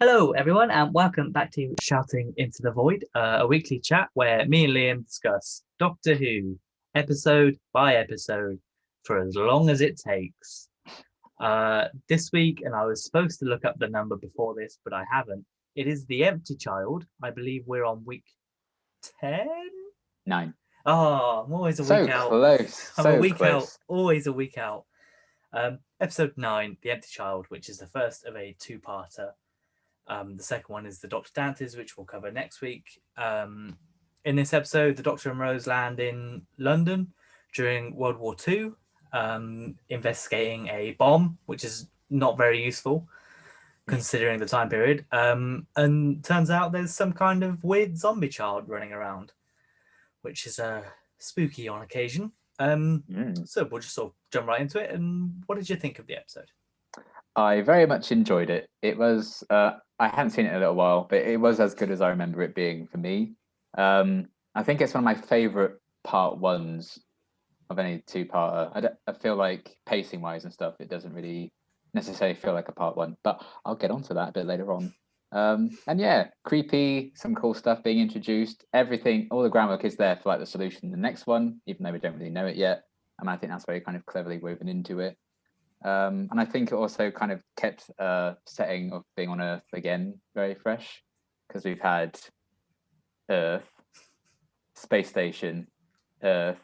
Hello, everyone, and welcome back to Shouting into the Void, a weekly chat where me and Liam discuss Doctor Who episode by episode for as long as it takes. This week, and I was supposed to look up the number before this, but I haven't. It is The Empty Child. I believe we're on week 10? 9. Oh, I'm always a So week out. close. I'm a So week out, close. always a week out. Episode 9, The Empty Child, which is the first of a two-parter. The second one is the Dr. Dantes, which we'll cover next week. In this episode, the Doctor and Rose land in London during World War II, investigating a bomb, which is not very useful considering the time period. And turns out there's some kind of weird zombie child running around, which is spooky on occasion. So we'll just sort of jump right into it. And what did you think of the episode? I very much enjoyed it. It was, I hadn't seen it in a little while, but it was as good as I remember it being for me. I think it's one of my favourite part ones of any two-parter. I feel like pacing-wise and stuff, it doesn't really necessarily feel like a part one, but I'll get onto that a bit later on. And yeah, creepy, some cool stuff being introduced. Everything, all the groundwork is there for like the solution in the next one, even though we don't really know it yet. I think that's very kind of cleverly woven into it. And I think it also kind of kept setting of being on Earth again very fresh, because we've had Earth, space station, Earth,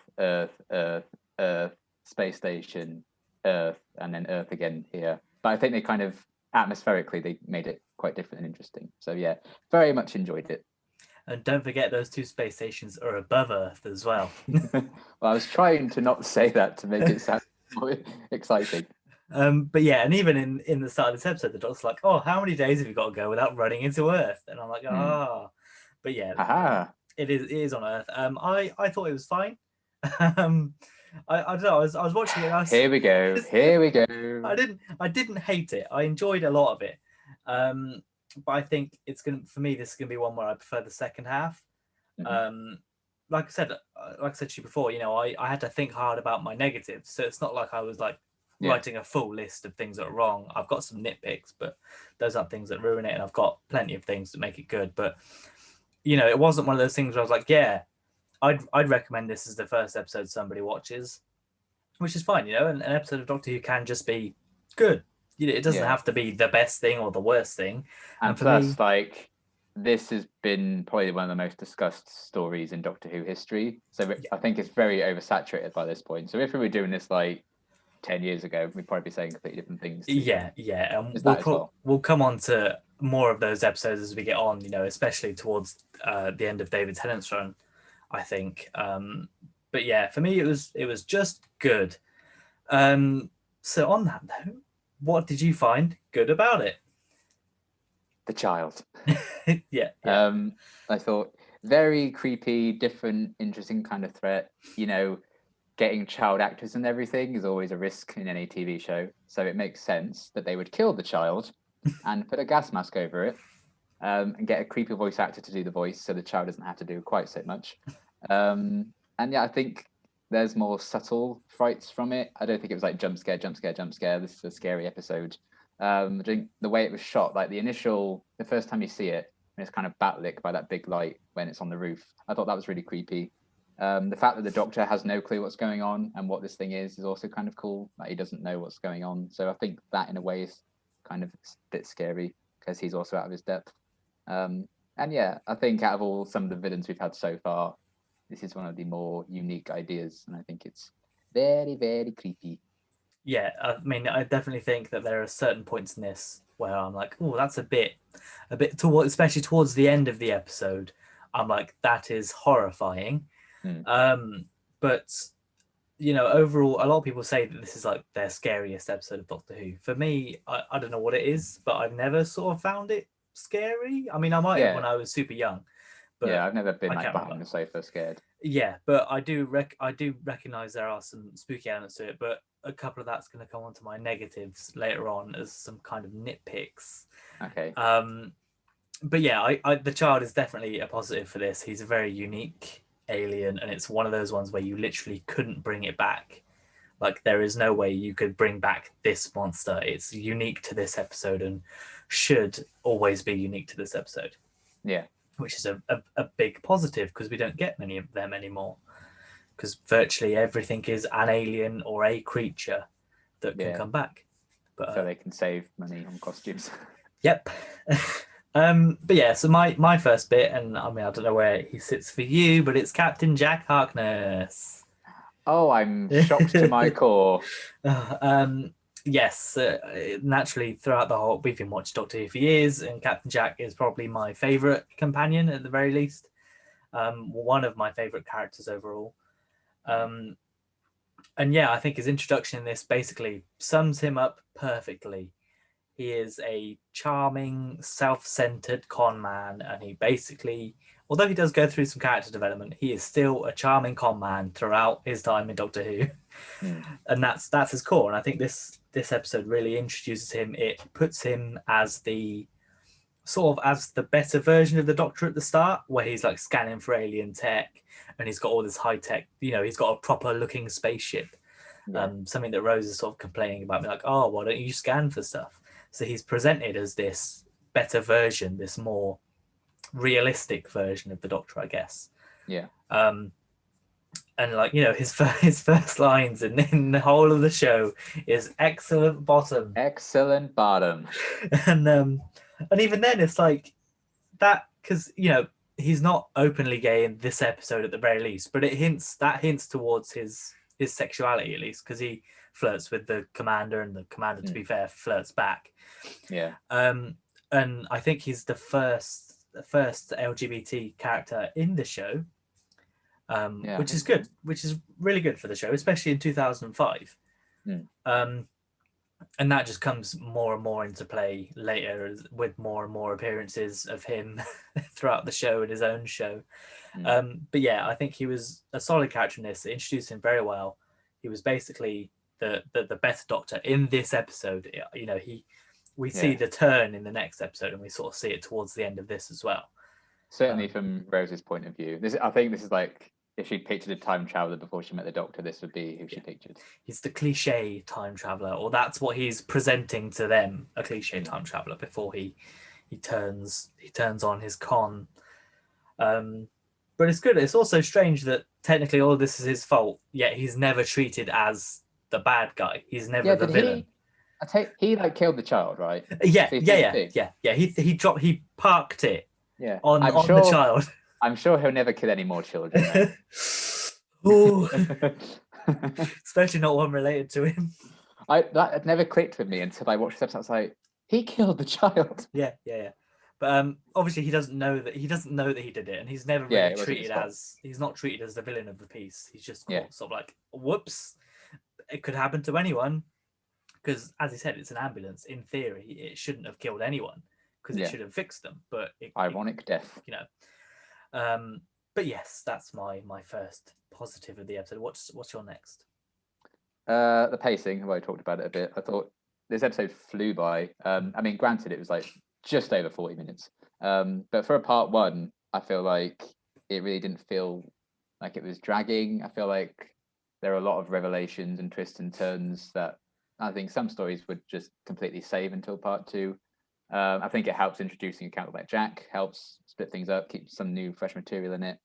space station, Earth, and then Earth again here. But I think they kind of atmospherically they made it quite different and interesting. So yeah, very much enjoyed it. And don't forget those two space stations are above Earth as well. Well, I was trying to not say that to make it sound more exciting. But yeah, and even in the start of this episode, the Doctor's like, "Oh, how many days have you got to go without running into Earth?" And I'm like, But yeah, it is on Earth. I thought it was fine. I don't know. I was watching it. Here we go. I didn't hate it. I enjoyed a lot of it. But I think it's gonna for me. This is gonna be one where I prefer the second half. Like I said to you before, I had to think hard about my negatives. So it's not like I was like writing a full list of things that are wrong. I've got some nitpicks, but those aren't things that ruin it, and I've got plenty of things that make it good. But it wasn't one of those things where I was like, yeah, I'd recommend this as the first episode somebody watches, which is fine. An episode of Doctor Who can just be good. It doesn't have to be the best thing or the worst thing. And for plus, this has been probably one of the most discussed stories in Doctor Who history. So I think it's very oversaturated by this point. So if we were doing this 10 years ago, we'd probably be saying completely different things. Yeah. And we'll come on to more of those episodes as we get on, especially towards the end of David Tennant's run, I think. But yeah, for me, it was just good. So on that note, what did you find good about it? The child. Yeah. I thought very creepy, different, interesting kind of threat. Getting child actors and everything is always a risk in any TV show. So it makes sense that they would kill the child and put a gas mask over it and get a creepy voice actor to do the voice so the child doesn't have to do quite so much. And yeah, I think there's more subtle frights from it. I don't think it was like jump scare. This is a scary episode. I think the way it was shot, like the first time you see it, and it's kind of backlit by that big light when it's on the roof. I thought that was really creepy. The fact that the Doctor has no clue what's going on and what this thing is also kind of cool. Like he doesn't know what's going on. So I think that in a way is kind of a bit scary because he's also out of his depth. And yeah, I think out of some of the villains we've had so far, this is one of the more unique ideas. And I think it's very, very creepy. Yeah, I mean, I definitely think that there are certain points in this where I'm like, oh, that's a bit towards, especially towards the end of the episode. I'm like, that is horrifying. But overall, a lot of people say that this is like their scariest episode of Doctor Who. For me, I don't know what it is, but I've never sort of found it scary. I mean, I might have when I was super young. But I've never been behind the sofa scared. Yeah, but I do recognize there are some spooky elements to it, but a couple of that's going to come onto my negatives later on as some kind of nitpicks. Okay. But yeah, the child is definitely a positive for this. He's a very unique alien, and it's one of those ones where you literally couldn't bring it back Like, there is no way you could bring back this monster. It's unique to this episode and should always be unique to this episode. Yeah. Which is a big positive, because we don't get many of them anymore. Because virtually everything is an alien or a creature that can come back. But, so they can save money on costumes. Yep. But yeah, so my first bit, and I mean, I don't know where he sits for you, but it's Captain Jack Harkness. Oh, I'm shocked to my core. Yes, naturally throughout the whole, we've been watching Doctor Who for years, and Captain Jack is probably my favourite companion at the very least. One of my favourite characters overall. And yeah, I think his introduction in this basically sums him up perfectly. He is a charming, self-centered con man, and he basically, although he does go through some character development, he is still a charming con man throughout his time in Doctor Who. And that's his core. And I think this episode really introduces him. It puts him as the better version of the Doctor at the start, where he's like scanning for alien tech, and he's got all this high tech, he's got a proper looking spaceship. Something that Rose is sort of complaining about, like, oh, why don't you scan for stuff? So he's presented as this better version, this more realistic version of the Doctor, I guess. Yeah. And like, his first lines in the whole of the show is "excellent bottom." Excellent bottom. And even then, it's like that, because he's not openly gay in this episode at the very least, but it hints towards his sexuality, at least, because he flirts with the commander, and the commander, to be fair, flirts back. Yeah. And I think he's the first LGBT character in the show, which is good, which is really good for the show, especially in 2005. And that just comes more and more into play later, with more and more appearances of him throughout the show and his own show. But yeah, I think he was a solid character in this. It introduced him very well. He was basically the better Doctor in this episode. We see the turn in the next episode, and we sort of see it towards the end of this as well. Certainly from Rose's point of view. I think this is like, if she pictured a time traveler before she met the Doctor, this would be who she pictured. He's the cliche time traveler, or that's what he's presenting to them, a cliche time traveler, before he turns on his con. But it's good. It's also strange that technically all of this is his fault, yet he's never treated as the bad guy. He's never the villain. He like killed the child, right? Yeah. He parked it. Yeah. On the child. I'm sure he'll never kill any more children. Ooh. Especially not one related to him. That never clicked with me until I watched this episode. I was like, he killed the child. Yeah. But obviously he doesn't know that he did it, and he's never really treated as, he's not treated as the villain of the piece. He's just sort of like, whoops, it could happen to anyone, because as he said, it's an ambulance. In theory, it shouldn't have killed anyone, because it should have fixed them. But ironic death. But yes, that's my first positive of the episode. What's your next? The pacing. Well, I talked about it a bit. I thought this episode flew by. I mean, granted, it was like just over 40 minutes. But for a part one, I feel like it really didn't feel like it was dragging. I feel like there are a lot of revelations and twists and turns that I think some stories would just completely save until part two. I think it helps introducing a character like Jack, helps split things up, keep some new fresh material in it.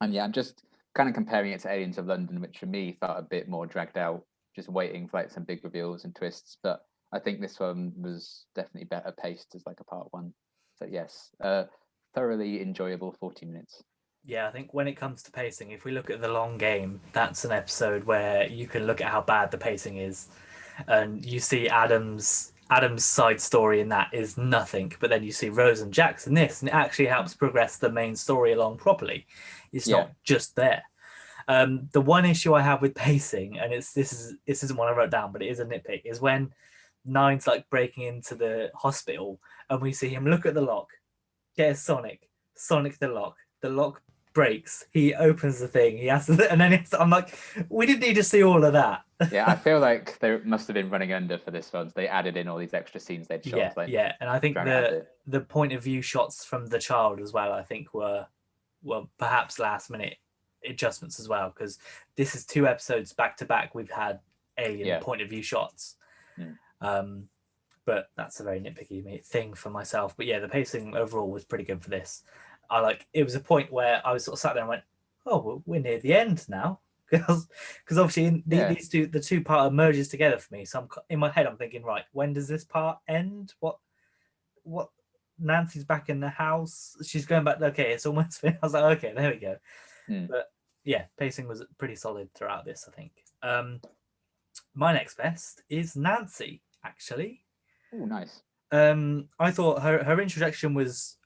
And yeah, I'm just kind of comparing it to Aliens of London, which for me felt a bit more dragged out, just waiting for like some big reveals and twists. But I think this one was definitely better paced as like a part one. So yes, thoroughly enjoyable 40 minutes. Yeah, I think when it comes to pacing, if we look at the long game, that's an episode where you can look at how bad the pacing is, and you see Adam's side story in that is nothing, but then you see Rose and Jack's in this, and it actually helps progress the main story along properly. It's not just there. The one issue I have with pacing, and this isn't one I wrote down, but it is a nitpick, is when Nine's like breaking into the hospital, and we see him look at the lock, get a Sonic the lock breaks, he opens the thing, he has to, and then I'm like, we didn't need to see all of that. Yeah, I feel like they must have been running under for this one. So they added in all these extra scenes they'd shot. And I think the point of view shots from the child as well, I think were perhaps last minute adjustments as well, because this is 2 episodes back to back. We've had alien point of view shots. But that's a very nitpicky thing for myself. But yeah, the pacing overall was pretty good for this. It was a point where I was sort of sat there and went, oh, well, we're near the end now. Because obviously these two, the two part merges together for me. So in my head, I'm thinking, right, when does this part end? What? Nancy's back in the house. She's going back. Okay, it's almost finished. I was like, okay, there we go. But yeah, pacing was pretty solid throughout this, I think. My next best is Nancy, actually. Oh, nice. I thought her introduction was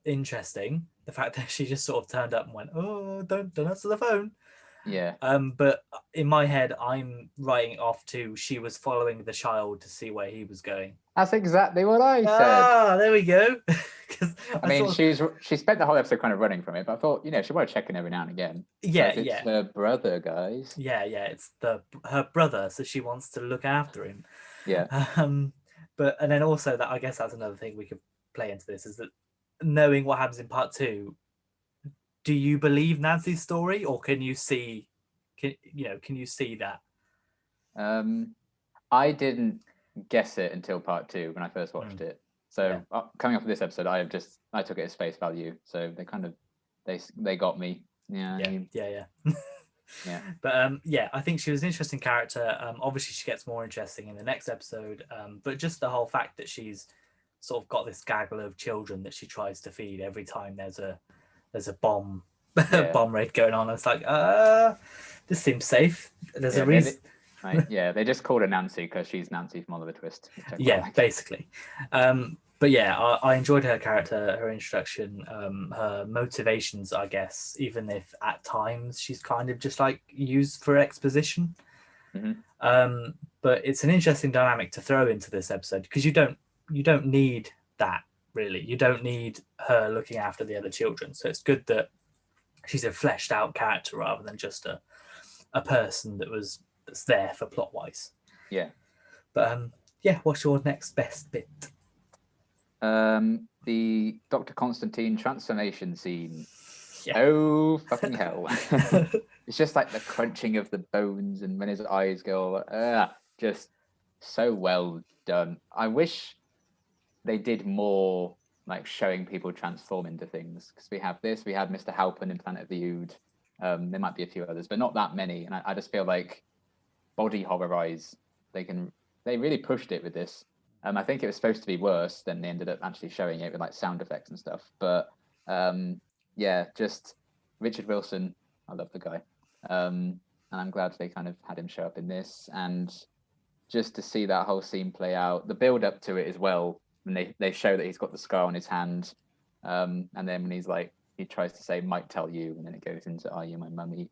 interesting. The fact that she just sort of turned up and went, "Oh, don't answer the phone." Yeah. But in my head, I'm writing off to she was following the child to see where he was going. That's exactly what I said. Ah, there we go. I mean, she spent the whole episode kind of running from it, but I thought, she want to check in every now and again. Yeah, it's her brother, guys. Yeah, it's her brother, so she wants to look after him. Yeah. And then also that I guess that's another thing we could play into this is that knowing what happens in part 2, do you believe Nancy's story, or can you see that? I didn't guess it until part 2 when I first watched it. So coming off of this episode, I took it as face value. So they kind of they got me. Yeah. Yeah. But I think she was an interesting character. Obviously she gets more interesting in the next episode. But just the whole fact that she's sort of got this gaggle of children that she tries to feed every time there's a bomb bomb raid going on. It's like, this seems safe. There's a reason. They just called her Nancy because she's Nancy from Oliver Twist. Yeah, basically. But yeah, I enjoyed her character, her introduction, her motivations, I guess, even if at times she's kind of just like used for exposition. But it's an interesting dynamic to throw into this episode because you don't need that, really. You don't need her looking after the other children. So it's good that she's a fleshed out character rather than just a person that's there for plot wise. Yeah. But what's your next best bit? The Dr. Constantine transformation scene. Yeah. Oh, fucking hell. It's just like the crunching of the bones and when his eyes go, just so well done. I wish they did more like showing people transform into things, because we have Mr. Halpin in Planet of the Ood. There might be a few others, but not that many. And I just feel like body horror eyes, they really pushed it with this. I think it was supposed to be worse than they ended up actually showing it with like sound effects and stuff. But just Richard Wilson, I love the guy. And I'm glad they kind of had him show up in this. And just to see that whole scene play out, the build up to it as well, when they show that he's got the scar on his hand. And then when he tries to say, might tell you, and then it goes into, are you my mummy?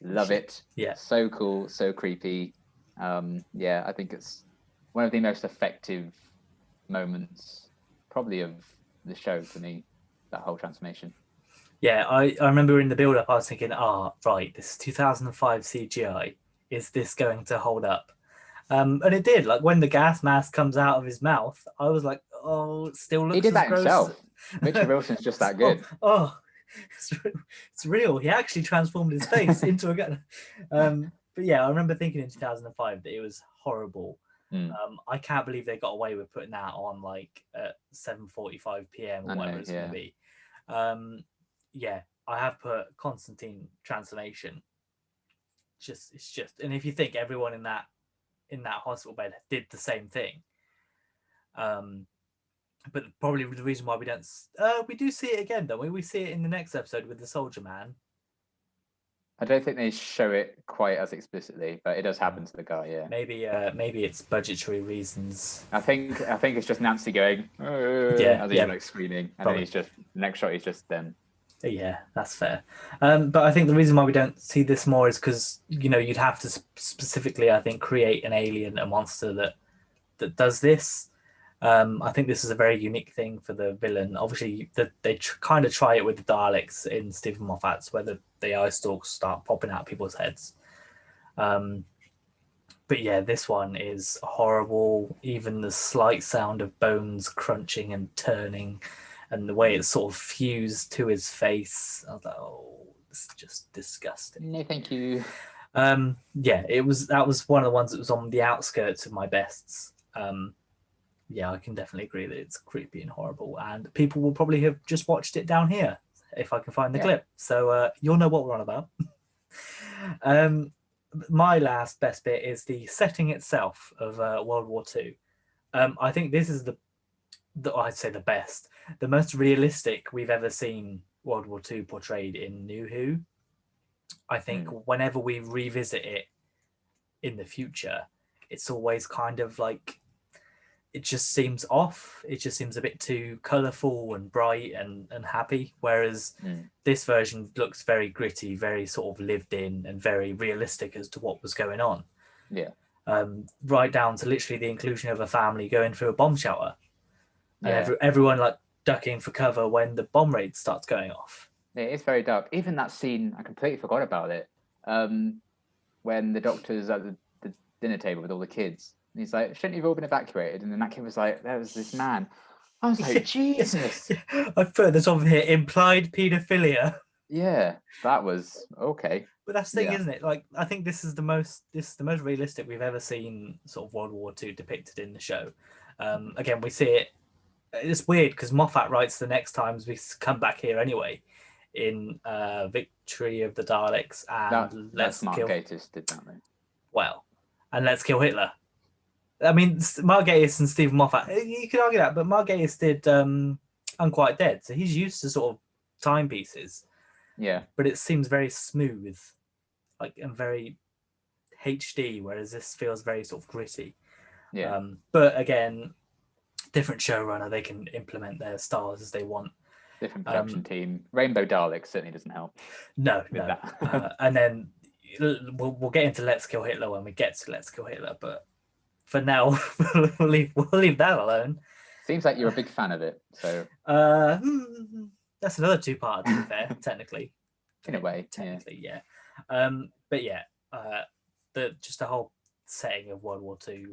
Love it. Yeah. So cool, so creepy. I think it's one of the most effective moments probably of the show for me, that whole transformation. Yeah, I remember in the build-up I was thinking, right, this is 2005 CGI. Is this going to hold up? And it did. Like when the gas mask comes out of his mouth, I was like, oh, it still looks. He did that gross. Himself. Richard Wilson's just that good. It's real. He actually transformed his face into a gun. But yeah, I remember thinking in 2005 that it was horrible. I can't believe they got away with putting that on at 7:45 p.m. or whatever it's going to be. I have put Constantine transformation. It's just, and if you think everyone in that hospital bed did the same thing, but probably the reason why we do see it again, don't we? We see it in the next episode with the soldier man. I don't think they show it quite as explicitly, but it does happen to the guy. Yeah. Maybe it's budgetary reasons. I think it's just Nancy going, as he's screaming, and then next shot he's just them. Yeah, that's fair. But I think the reason why we don't see this more is because you'd have to specifically, I think, create an alien, a monster that does this. I think this is a very unique thing for the villain. Obviously, they kind of try it with the Daleks in Stephen Moffat's, where the eye stalks start popping out people's heads. But yeah, this one is horrible. Even the slight sound of bones crunching and turning, and the way it's sort of fused to his face, I was like, oh, this is just disgusting. No, thank you. Yeah, that was one of the ones that was on the outskirts of my bests. Yeah, I can definitely agree that it's creepy and horrible, and people will probably have just watched it down here if I can find the clip. So you'll know what we're on about. My last best bit is the setting itself of World War II. I think this is I'd say the best, the most realistic we've ever seen World War II portrayed in New Who. I think whenever we revisit it in the future, it's always kind of like it just seems off. It just seems a bit too colourful and bright and happy. Whereas this version looks very gritty, very sort of lived in and very realistic as to what was going on. Yeah. Right down to literally the inclusion of a family going through a bomb shelter. And everyone like ducking for cover when the bomb raid starts going off. It is very dark. Even that scene, I completely forgot about it. When the doctor's at the dinner table with all the kids. And he's like, shouldn't you've all been evacuated? And then that kid was like, there was this man. I was like, Jesus. I've put this on here, implied paedophilia. Yeah, that was okay. But that's the thing, isn't it? Like, I think this is the most realistic we've ever seen sort of World War II depicted in the show. Again, we see it. It's weird because Moffat writes the next times we come back here anyway, in Victory of the Daleks and Let's Mark Gatiss did that then. Well, and Let's Kill Hitler. I mean, Mark Gatiss and Stephen Moffat, you could argue that, but Mark Gatiss did Unquiet Dead, so he's used to sort of timepieces. Yeah. But it seems very smooth, like, and very HD, whereas this feels very sort of gritty. Yeah. But again, different showrunner, they can implement their styles as they want. Different production team. Rainbow Daleks certainly doesn't help. No. And then we'll get into Let's Kill Hitler when we get to Let's Kill Hitler, but for now, we'll leave that alone. Seems like you're a big fan of it, so. That's another two-part, to be fair, technically. In a way, technically, yeah. But yeah, the whole setting of World War II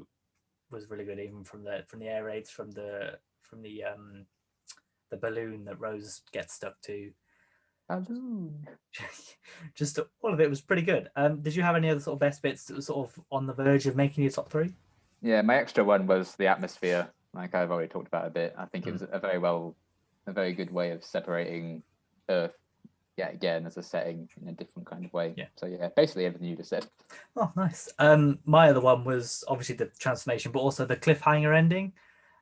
was really good, even from the air raids, from the balloon that Rose gets stuck to. Balloon. Just all of it was pretty good. Did you have any other sort of best bits that were sort of on the verge of making your top three? Yeah, my extra one was the atmosphere. Like I've already talked about a bit. I think it was a very good way of separating Earth yet again as a setting in a different kind of way. Yeah. So yeah, basically everything you just said. Oh, nice. My other one was obviously the transformation, but also the cliffhanger ending.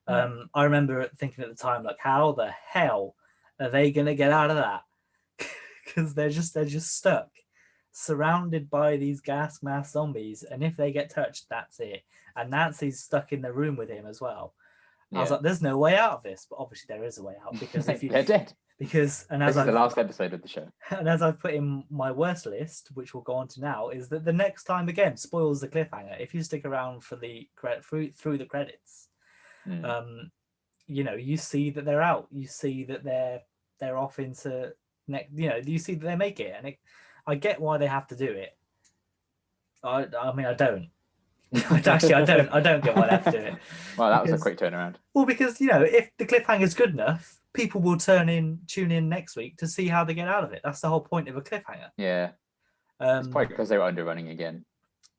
I remember thinking at the time, like, how the hell are they gonna get out of that? Because they're just stuck, surrounded by these gas mask zombies, and if they get touched, that's it. And Nancy's stuck in the room with him as well. I was like, there's no way out of this, but obviously there is a way out, because if you they're dead. This is the last episode of the show. And as I've put in my worst list, which we'll go on to now, is that the next time, again, spoils the cliffhanger. If you stick around for the through the credits, you see that they're out. You see that they're off into next. You see that they make it, and I get why they have to do it. I mean, I don't. Actually, I don't get why they have to do it. Well, that was a quick turnaround. Well, because if the cliffhanger is good enough, people will tune in next week to see how they get out of it. That's the whole point of a cliffhanger. Yeah. It's probably because they were underrunning again.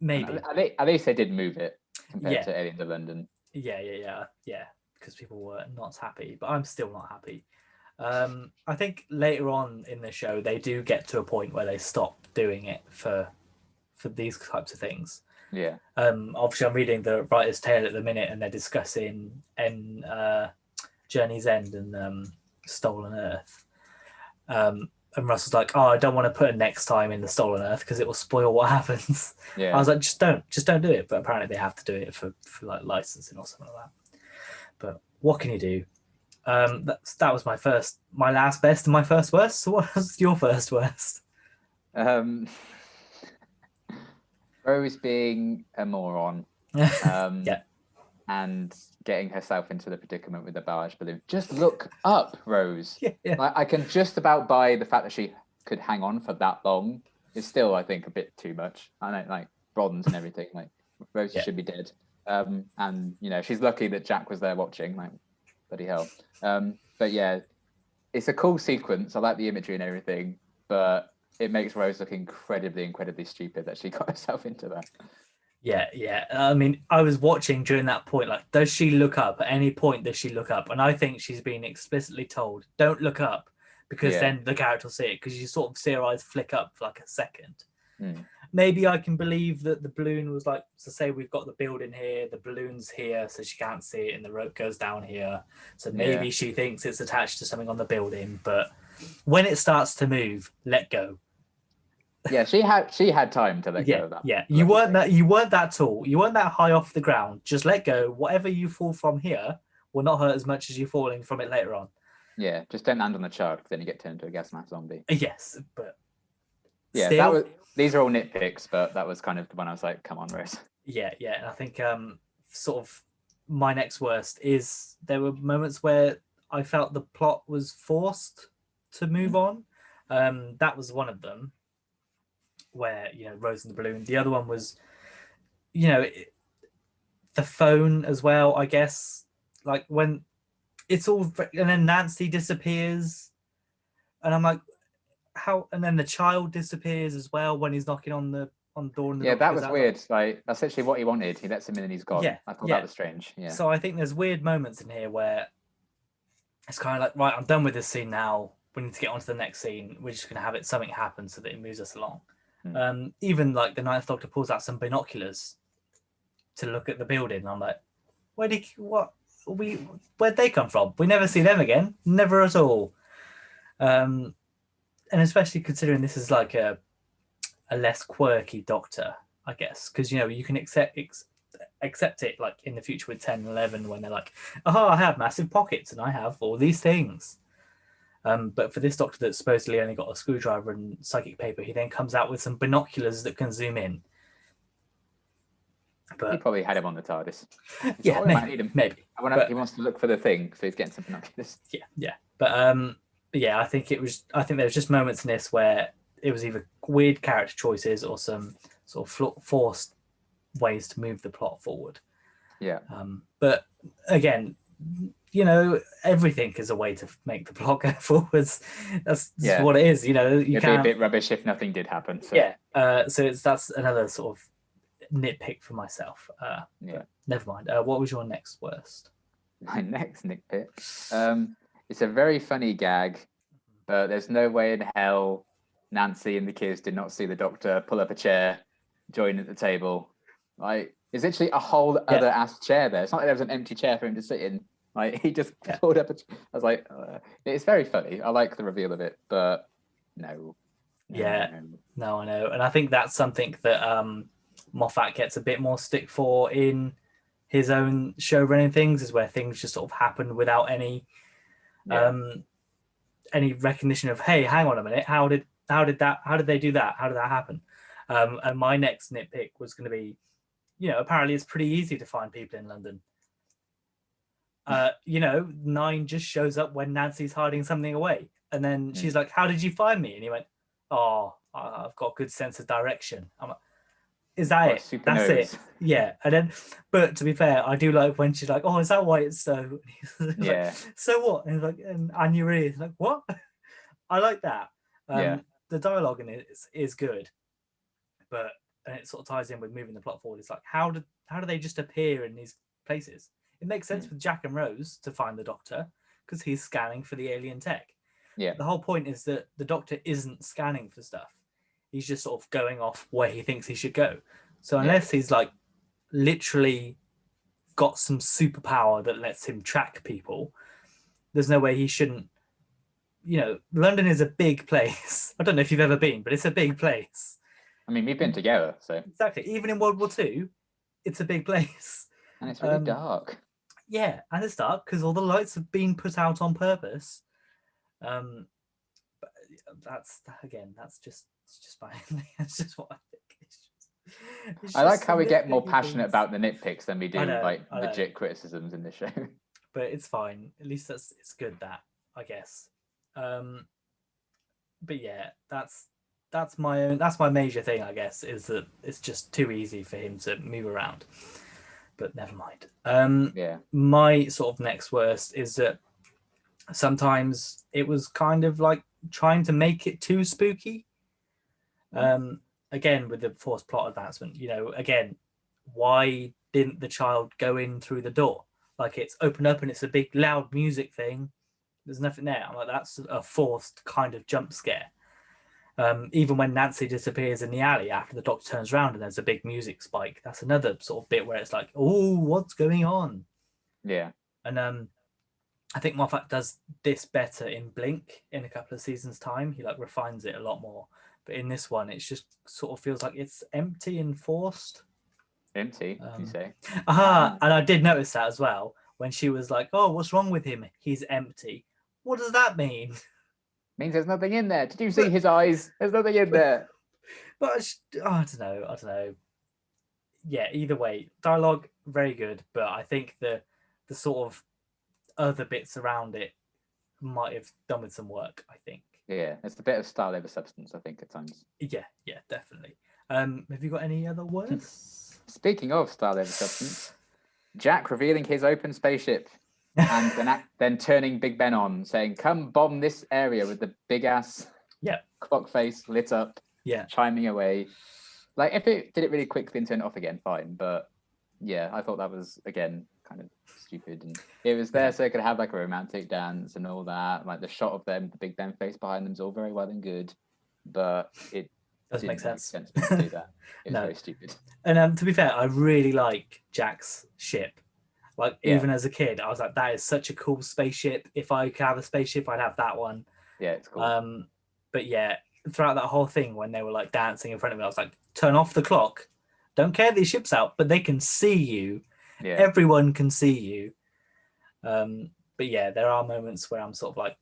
Maybe. At least they did move it compared to Aliens of London. Yeah. Because people were not happy, but I'm still not happy. I think later on in the show, they do get to a point where they stop doing it for these types of things. Yeah. Obviously, I'm reading the writer's tale at the minute, and they're discussing Journey's End and Stolen Earth. And Russell's like, "Oh, I don't want to put a next time in the Stolen Earth because it will spoil what happens." Yeah. I was like, "Just don't do it." But apparently, they have to do it for like licensing or something like that. But what can you do? That was my last best and my first worst. So what was your first worst? Rose being a moron. Yeah. And getting herself into the predicament with the barrage balloon. Just look up, Rose. Yeah. I can just about buy the fact that she could hang on for that long. It's still, I think, a bit too much. I know, like, bronze and everything. Like, Rose should be dead. And, she's lucky that Jack was there watching. Like, bloody hell. But yeah, it's a cool sequence. I like the imagery and everything. But it makes Rose look incredibly stupid that she got herself into that. Yeah. I mean, I was watching during that point, like, does she look up? At any point does she look up? And I think she's been explicitly told, don't look up, because then the character will see it, because you sort of see her eyes flick up for like a second. Maybe I can believe that the balloon was like, so say we've got the building here, the balloon's here, so she can't see it, and the rope goes down here. So maybe she thinks it's attached to something on the building, but when it starts to move, let go. Yeah, she had time to let go of that. Yeah, you weren't that tall. You weren't that high off the ground. Just let go. Whatever you fall from here will not hurt as much as you falling from it later on. Yeah, just don't land on the child, because then you get turned into a gas mask zombie. Yes, but yeah, these are all nitpicks, but that was kind of the one I was like, come on, Rose. Yeah. And I think sort of my next worst is there were moments where I felt the plot was forced to move on. That was one of them, where, Rose and the balloon. The other one was, the phone as well, I guess. Like when it's all, and then Nancy disappears, and I'm like, how? And then the child disappears as well when he's knocking on the door. And that was weird. Like, that's actually what he wanted. He lets him in and he's gone. I thought that was strange. Yeah. So I think there's weird moments in here where it's kind of like, right, I'm done with this scene now. We need to get on to the next scene. We're just going to have something happen so that it moves us along. Even like the Ninth Doctor pulls out some binoculars to look at the building. I'm like, where'd they come from? We never see them again. Never at all. And especially considering this is like a less quirky Doctor, I guess, because you can accept it like in the future with 10 and 11 when they're like, oh, I have massive pockets and I have all these things. But for this Doctor that supposedly only got a screwdriver and psychic paper, he then comes out with some binoculars that can zoom in. But he probably had him on the TARDIS. Yeah, maybe. He wants to look for the thing, so he's getting some binoculars. Yeah. But I think there was just moments in this where it was either weird character choices or some sort of forced ways to move the plot forward. Yeah. But again, everything is a way to make the plot go forwards. That's what it is. It'd be a bit rubbish if nothing did happen. So. Yeah. So that's another sort of nitpick for myself. Never mind. What was your next worst? My next nitpick. It's a very funny gag, but there's no way in hell Nancy and the kids did not see the Doctor pull up a chair, join at the table. Like, there's literally a whole other ass chair there. It's not like there was an empty chair for him to sit in. Like, he just pulled up I was like, it's very funny. I like the reveal of it, but no. No, I know. And I think that's something that Moffat gets a bit more stick for in his own show running things, is where things just sort of happen without any recognition of, hey, hang on a minute, how did they do that? How did that happen? And my next nitpick was going to be, apparently it's pretty easy to find people in London. 9 just shows up when Nancy's hiding something away, and then she's like, how did you find me? And he went, oh, I've got a good sense of direction. I'm like, is that it? That's it. Yeah. And then, but to be fair, I do like when she's like, oh, is that why it's so? Like, so what? And he's like, and your ears, like, what? I like that. The dialogue in it is good, but and it sort of ties in with moving the plot forward. It's like, how do they just appear in these places? It makes sense with Jack and Rose to find the Doctor because he's scanning for the alien tech. Yeah. The whole point is that the Doctor isn't scanning for stuff. He's just sort of going off where he thinks he should go. So unless he's like literally got some superpower that lets him track people, there's no way he shouldn't. London is a big place. I don't know if you've ever been, but it's a big place. I mean, we've been together, so. Exactly. Even in World War II, it's a big place. And it's really dark. Yeah, and it's dark because all the lights have been put out on purpose. But that's just fine. It's just what I think. I like how we get more passionate about the nitpicks than we do legit criticisms in the show. But it's fine. At least it's good, that, I guess. But yeah, that's my major thing, I guess, is that it's just too easy for him to move around. But never mind. My sort of next worst is that sometimes it was kind of like trying to make it too spooky. Again, with the forced plot advancement, again, why didn't the child go in through the door? Like, it's open up and it's a big loud music thing. There's nothing there. I'm like, that's a forced kind of jump scare. Even when Nancy disappears in the alley after the doctor turns around and there's a big music spike, that's another sort of bit where it's like, oh, what's going on? Yeah. And I think Moffat does this better in Blink in a couple of seasons' time. He refines it a lot more. But in this one, it's just sort of feels like it's empty and forced. Empty, you say? And I did notice that as well when she was like, "Oh, what's wrong with him? He's empty." What does that mean? Means there's nothing in there. Did you see his eyes? There's nothing in there. But I don't know. Yeah, either way, dialogue very good, but I think the sort of other bits around it might have done with some work, I think. Yeah, it's a bit of style over substance, I think, at times. Yeah, definitely. Have you got any other words? Speaking of style over substance, Jack revealing his open spaceship and then turning Big Ben on, saying, "Come bomb this area," with the big ass clock face lit up, chiming away. Like, if it did it really quickly and turned it off again, fine. But yeah, I thought that was, again, kind of stupid. And it was there so it could have like a romantic dance and all that. Like, the shot of them, the Big Ben face behind them is all very well and good, but it doesn't make sense to do that. It was very stupid. And to be fair, I really like Jack's ship. Like, even as a kid, I was like, that is such a cool spaceship. If I could have a spaceship, I'd have that one. Yeah, it's cool. But yeah, throughout that whole thing, when they were like dancing in front of me, I was like, turn off the clock. Don't care these ships out, but they can see you. Yeah. Everyone can see you. But yeah, there are moments where I'm sort of like,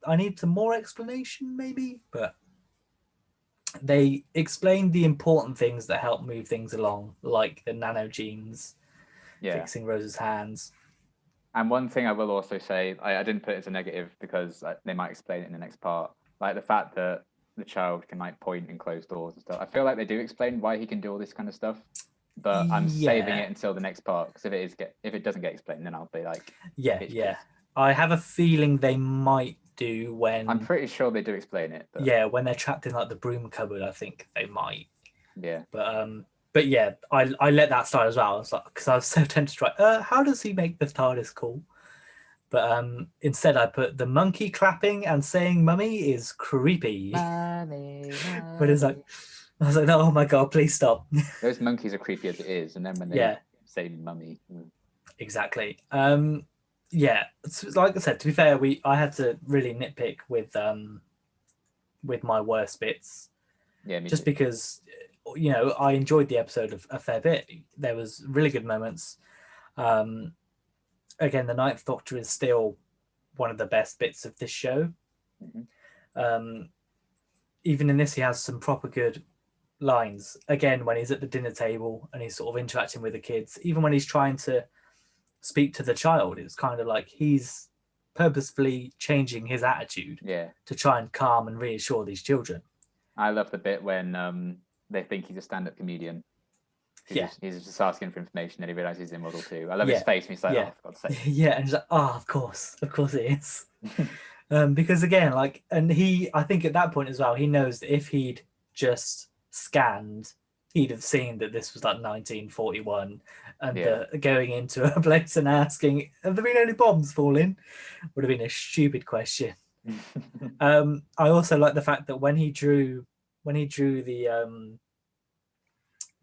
I need some more explanation, maybe. But they explained the important things that help move things along, like the nanogenes, fixing Rose's hands. And one thing I will also say, I didn't put it as a negative because they might explain it in the next part. Like, the fact that the child can like point in closed doors and stuff. I feel like they do explain why he can do all this kind of stuff, but I'm saving it until the next part, because if it doesn't get explained, then I'll be like, yeah. I have a feeling they might do when I'm pretty sure they do explain it. But... yeah, when they're trapped in like the broom cupboard, I think they might. Yeah. But yeah, I let that slide as well. I was like, because I was so tempted to write, how does he make the TARDIS cool? But instead I put the monkey clapping and saying mummy is creepy. Mummy. But it's like, I was like, no, oh my God, please stop. Those monkeys are creepy as it is. And then when they say mummy. Exactly. Yeah, like I said, to be fair, I had to really nitpick with my worst bits. Yeah, just because, I enjoyed the episode a fair bit. There was really good moments. Again, the Ninth Doctor is still one of the best bits of this show. Mm-hmm. Even in this, he has some proper good lines. Again, when he's at the dinner table and he's sort of interacting with the kids, even when he's trying to speak to the child, it's kind of like he's purposefully changing his attitude to try and calm and reassure these children. I love the bit when they think he's a stand-up comedian. He's just asking for information and he realizes he's in Model 2. I love his face when he's like, oh, for God's sake. Yeah, and he's like, oh, of course it is. Because again, like, and I think at that point as well, he knows that if he'd just scanned, he'd have seen that this was like 1941 and going into a place and asking, have there been any bombs falling? Would have been a stupid question. I also like the fact that when he drew the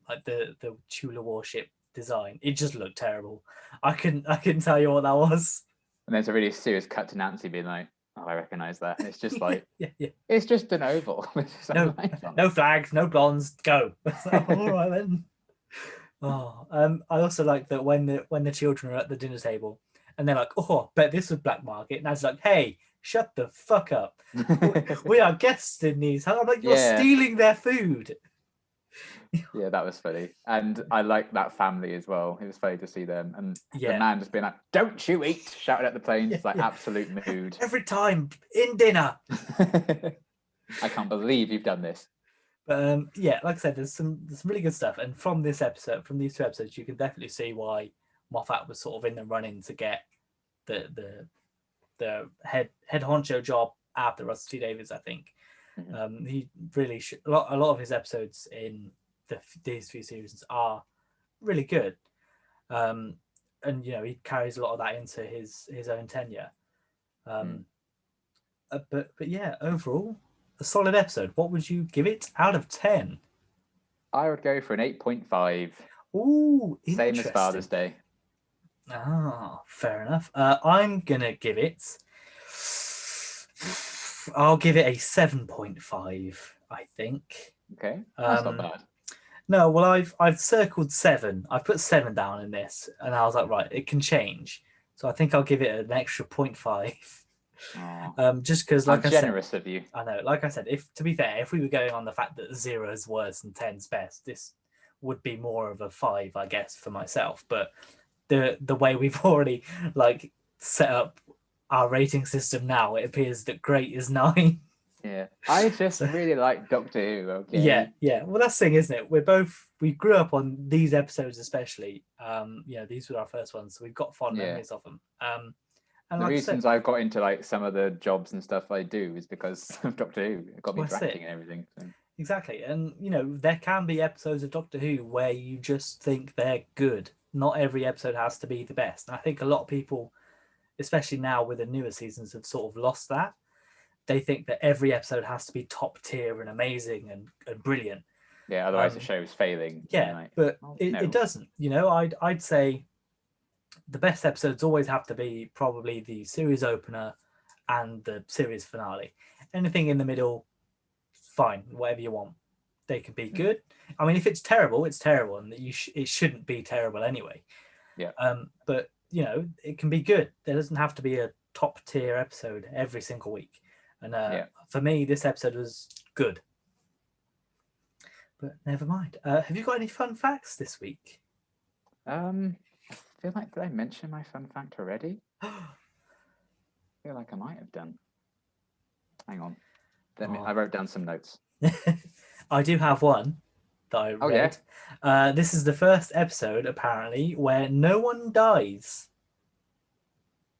like the Chula warship design, it just looked terrible. I couldn't tell you what that was. And there's a really serious cut to Nancy being like, oh, I recognize that. And it's just like, it's just an oval. No flags, no blondes, go. All right then. I also like that when the children are at the dinner table and they're like, oh, bet this was black market. And Nancy's like, hey, shut the fuck up. We are guests in these. I'm like, you're stealing their food. Yeah, that was funny. And I like that family as well. It was funny to see them. And the man just being like, don't you eat, shouting at the planes. It's like absolute mood. Every time in dinner. I can't believe you've done this. But like I said, there's some really good stuff. And from these two episodes, you can definitely see why Moffat was sort of in the running to get the head honcho job after Russell T Davies, I think. He really a lot of his episodes in these few seasons are really good. And he carries a lot of that into his own tenure. But yeah, overall, a solid episode. What would you give it out of 10? I would go for an 8.5. Ooh, same as Father's Day. Ah, fair enough. I'm gonna give it. I'll give it a 7.5. I think. Okay, that's not bad. No, well, I've circled 7. I've put 7 down in this, and I was like, right, it can change. So I think I'll give it an extra 0.5. Just because, like I said, generous of you. I know. Like I said, to be fair, if we were going on the fact that 0 is worse than 10's best, this would be more of a 5, I guess, for myself. But the way we've already set up our rating system now, it appears that great is 9. Yeah, I just really like Doctor Who. Okay. Yeah. Well, that's the thing, isn't it? We grew up on these episodes, especially. These were our first ones, so we've got fond memories of them. And the reasons I got into some of the jobs and stuff I do is because of Doctor Who. It got me directing and everything. So. Exactly, and there can be episodes of Doctor Who where you just think they're good. Not every episode has to be the best. And I think a lot of people, especially now with the newer seasons, have sort of lost that. They think that every episode has to be top tier and amazing and brilliant. Yeah, otherwise the show's failing. Yeah, but it doesn't. I'd say the best episodes always have to be probably the series opener and the series finale. Anything in the middle, fine, whatever you want. They can be good. I mean, if it's terrible, it's terrible, and it shouldn't be terrible anyway. Yeah. But it can be good. There doesn't have to be a top tier episode every single week. And for me, this episode was good. But never mind. Have you got any fun facts this week? I feel like, did I mention my fun fact already? I feel like I might have done. Hang on. I wrote down some notes. I do have one that I read. Yeah. This is the first episode, apparently, where no one dies.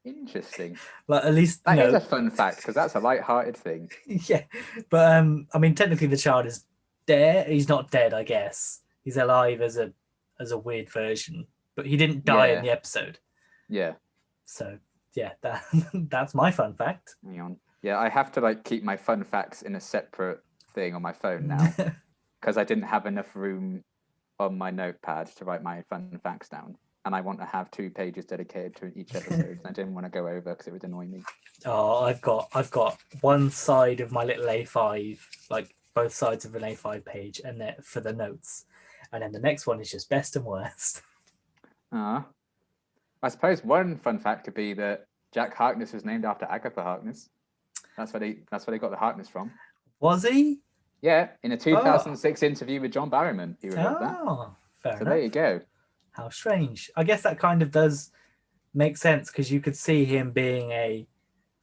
Interesting. Like, at least that is a fun fact, because that's a light-hearted thing. Yeah, but I mean, technically the child is dead. He's not dead, I guess. He's alive as a weird version, but he didn't die in the episode. Yeah. So yeah, that's my fun fact. Hang on. Yeah, I have to keep my fun facts in a separate thing on my phone now, because I didn't have enough room on my notepad to write my fun facts down. And I want to have 2 pages dedicated to each episode. And I didn't want to go over because it would annoy me. Oh, I've got one side of my little A5, both sides of an A5 page, and then for the notes, and then the next one is just best and worst. I suppose one fun fact could be that Jack Harkness was named after Agatha Harkness. That's where they got the Harkness from. Was he? Yeah, in a 2006 interview with John Barrowman, he revealed that. Fair enough. There you go. How strange. I guess that kind of does make sense, because you could see him being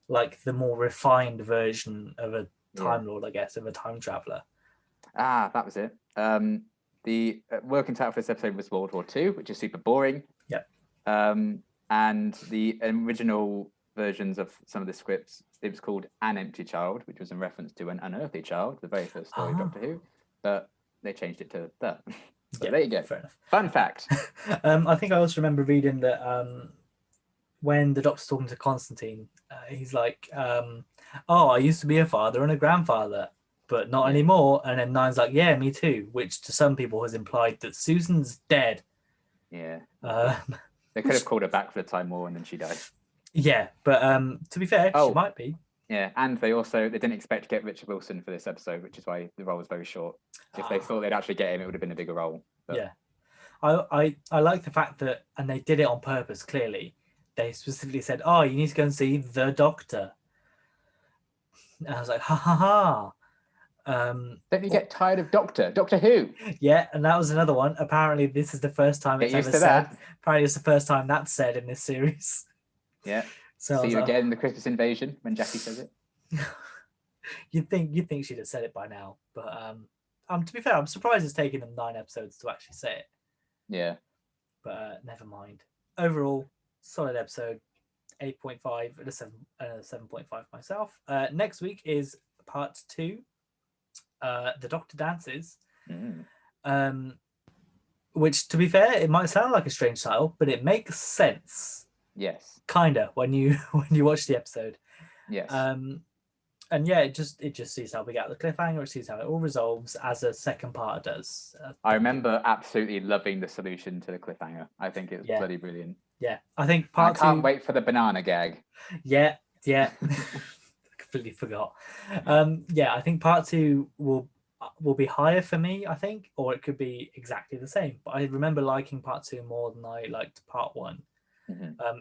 the more refined version of a Time Lord, I guess, of a time traveler. That was it. The working title for this episode was World War II, which is super boring. Yep. And the original versions of some of the scripts, it was called An Empty Child, which was in reference to An Unearthly Child, the very first story of Doctor Who. But they changed it to that. So there you go. Fair enough. Fun fact. I think I also remember reading that when the Doctor's talking to Constantine, he's like, I used to be a father and a grandfather, but not anymore. And then Nine's like, yeah, me too, which to some people has implied that Susan's dead. Yeah. They could have called her back for the Time War and then she died. Yeah, but to be fair, she might be. Yeah, and they didn't expect to get Richard Wilson for this episode, which is why the role was very short. If they thought they'd actually get him, it would have been a bigger role. But... Yeah. I like the fact that, and they did it on purpose, clearly. They specifically said, you need to go and see the Doctor. And I was like, ha ha ha. Don't you get tired of Doctor Who? Yeah, and that was another one. Apparently, this is the first time it's ever said. Apparently, it's the first time that's said in this series. Yeah. So see you again in the Christmas Invasion when Jackie says it. you'd think she'd have said it by now, but to be fair, I'm surprised it's taken them 9 episodes to actually say it. Yeah. But never mind. Overall, solid episode. 8.5 and a 7.5 myself. Next week is part 2 The Doctor dances. Mm. Which, to be fair, it might sound like a strange title, but it makes sense. Yes. Kinda when you watch the episode. Yes. And yeah, it just sees how we get the cliffhanger. It sees how it all resolves, as a second part does. I remember absolutely loving the solution to the cliffhanger. I think it's bloody brilliant. Yeah, I think I can't wait for the banana gag. Yeah. Completely forgot. Yeah, I think part 2 will be higher for me, I think, or it could be exactly the same. But I remember liking part 2 more than I liked part 1,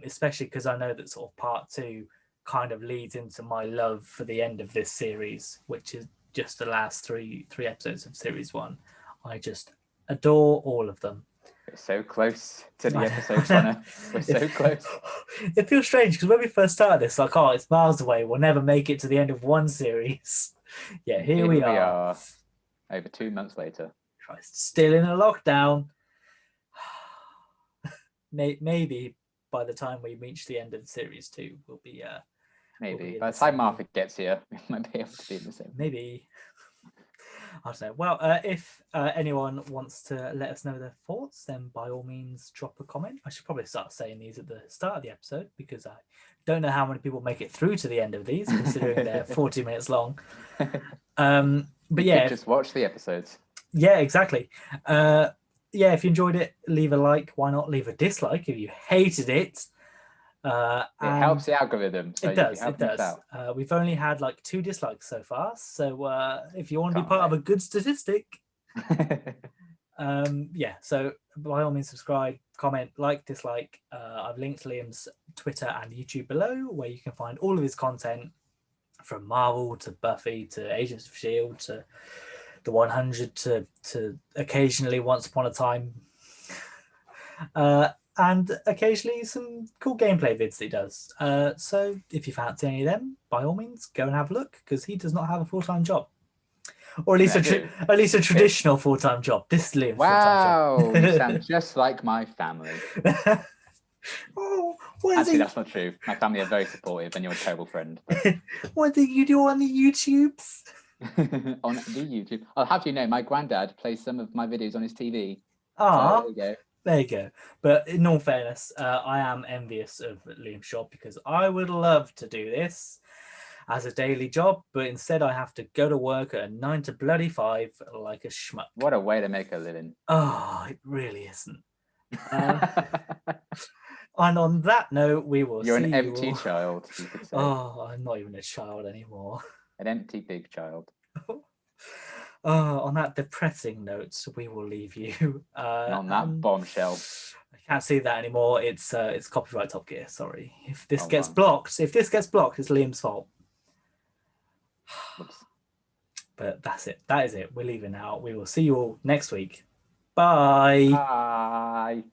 especially because I know that sort of part 2 kind of leads into my love for the end of this series, which is just the last three episodes of series 1. I just adore all of them. We're so close to the episode, Connor. We're so close. It feels strange because when we first started this, like, oh, it's miles away. We'll never make it to the end of one series. Yeah, here we are. Over 2 months later. Christ, still in a lockdown. Maybe by the time we reach the end of series 2, we'll be. Maybe by the time Martha gets here, we might be able to be in the same. Maybe. I don't know. Well, if anyone wants to let us know their thoughts, then by all means drop a comment. I should probably start saying these at the start of the episode because I don't know how many people make it through to the end of these, considering they're 40 minutes long. But yeah, just watch the episodes. Yeah, exactly. Yeah, if you enjoyed it, leave a like. Why not leave a dislike if you hated it? It helps the algorithm. So it does. We've only had like 2 dislikes so far. So if you want to be part of a good statistic, yeah. So by all means, subscribe, comment, like, dislike. I've linked Liam's Twitter and YouTube below, where you can find all of his content, from Marvel to Buffy to Agents of S.H.I.E.L.D. to the 100 to occasionally Once Upon a Time. And occasionally some cool gameplay vids that he does. So if you fancy any of them, by all means, go and have a look, because he does not have a full-time job. Or at least a traditional full-time job. This is Liam's full-time job. You sound just like my family. Oh, actually, that's not true. My family are very supportive, and you're a terrible friend. What do you do on the YouTubes? On the YouTube, I'll have you know, my granddad plays some of my videos on his TV. Ah, so there you go. There you go. But in all fairness, I am envious of Liam's job, because I would love to do this as a daily job, but instead I have to go to work at 9 to bloody 5 like a schmuck. What a way to make a living. Oh, it really isn't. And on that note, we will You're see an empty you child, you could say. Oh, I'm not even a child anymore. An empty big child. On that depressing note, we will leave you. On that bombshell. I can't see that anymore. It's copyright Top Gear. Sorry. If this gets blocked, it's Liam's fault. Oops. But that's it. That is it. We're leaving now. We will see you all next week. Bye. Bye.